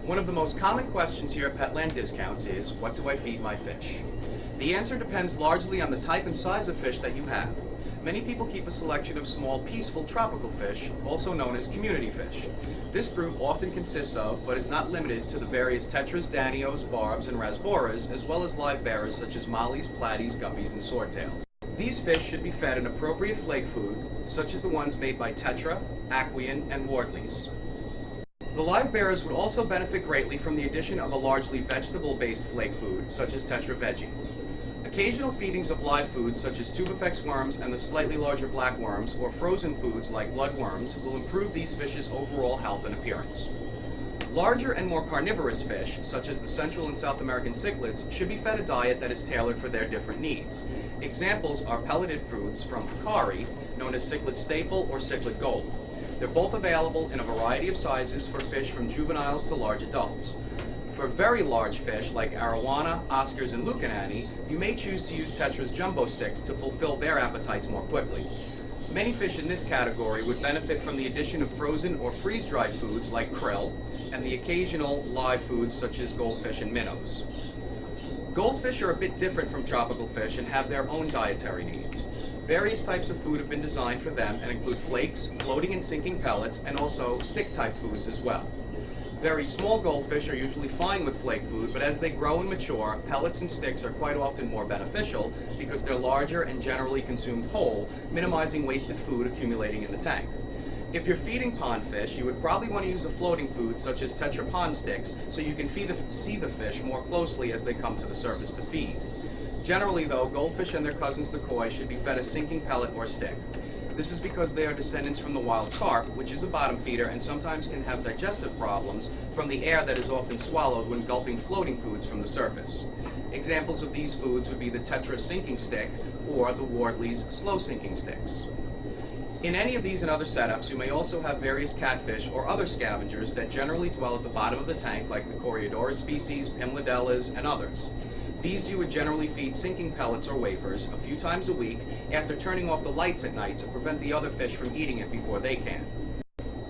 One of the most common questions here at Petland Discounts is, what do I feed my fish? The answer depends largely on the type and size of fish that you have. Many people keep a selection of small, peaceful tropical fish, also known as community fish. This group often consists of, but is not limited to, the various tetras, danios, barbs, and rasboras, as well as live bearers such as mollies, platies, guppies, and swordtails. These fish should be fed an appropriate flake food, such as the ones made by Tetra, Aquion, and Wardleys. The live bearers would also benefit greatly from the addition of a largely vegetable-based flake food, such as Tetra Veggie. Occasional feedings of live foods, such as tubifex worms and the slightly larger black worms, or frozen foods like bloodworms, will improve these fish's overall health and appearance. Larger and more carnivorous fish, such as the Central and South American cichlids, should be fed a diet that is tailored for their different needs. Examples are pelleted foods from Hikari, known as cichlid staple or cichlid gold. They're both available in a variety of sizes for fish from juveniles to large adults. For very large fish like arowana, Oscars, and Lukanani, you may choose to use Tetra's jumbo sticks to fulfill their appetites more quickly. Many fish in this category would benefit from the addition of frozen or freeze-dried foods like krill, and the occasional live foods such as goldfish and minnows. Goldfish are a bit different from tropical fish and have their own dietary needs. Various types of food have been designed for them and include flakes, floating and sinking pellets, and also stick-type foods as well. Very small goldfish are usually fine with flake food, but as they grow and mature, pellets and sticks are quite often more beneficial because they're larger and generally consumed whole, minimizing wasted food accumulating in the tank. If you're feeding pond fish, you would probably want to use a floating food such as Tetra Pond Sticks so you can see the fish more closely as they come to the surface to feed. Generally though, goldfish and their cousins the koi should be fed a sinking pellet or stick. This is because they are descendants from the wild carp, which is a bottom feeder and sometimes can have digestive problems from the air that is often swallowed when gulping floating foods from the surface. Examples of these foods would be the Tetra sinking stick or the Wardley's slow sinking sticks. In any of these and other setups, you may also have various catfish or other scavengers that generally dwell at the bottom of the tank, like the Coreodora species, Pimlidellas, and others. These you would generally feed sinking pellets or wafers a few times a week after turning off the lights at night to prevent the other fish from eating it before they can.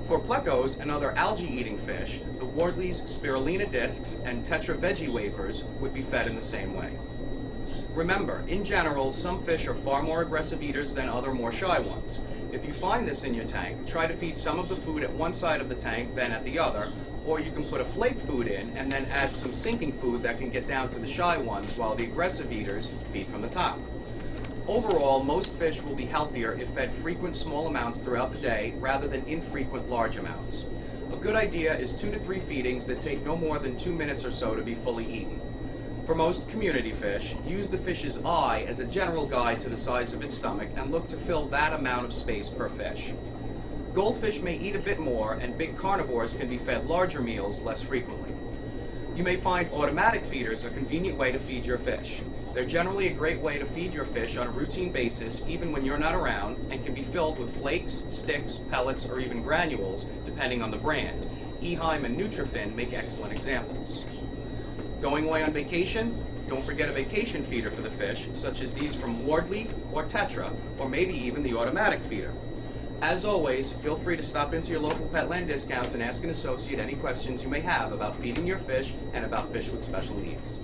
For plecos and other algae-eating fish, the Wardley's spirulina discs and Tetra Veggie wafers would be fed in the same way. Remember, in general, some fish are far more aggressive eaters than other more shy ones. If you find this in your tank, try to feed some of the food at one side of the tank, then at the other, or you can put a flake food in and then add some sinking food that can get down to the shy ones while the aggressive eaters feed from the top. Overall, most fish will be healthier if fed frequent small amounts throughout the day rather than infrequent large amounts. A good idea is 2 to 3 feedings that take no more than 2 minutes or so to be fully eaten. For most community fish, use the fish's eye as a general guide to the size of its stomach and look to fill that amount of space per fish. Goldfish may eat a bit more, and big carnivores can be fed larger meals less frequently. You may find automatic feeders a convenient way to feed your fish. They're generally a great way to feed your fish on a routine basis even when you're not around, and can be filled with flakes, sticks, pellets, or even granules, depending on the brand. Eheim and Nutrifin make excellent examples. Going away on vacation? Don't forget a vacation feeder for the fish, such as these from Wardley or Tetra, or maybe even the automatic feeder. As always, feel free to stop into your local Petland Discounts and ask an associate any questions you may have about feeding your fish and about fish with special needs.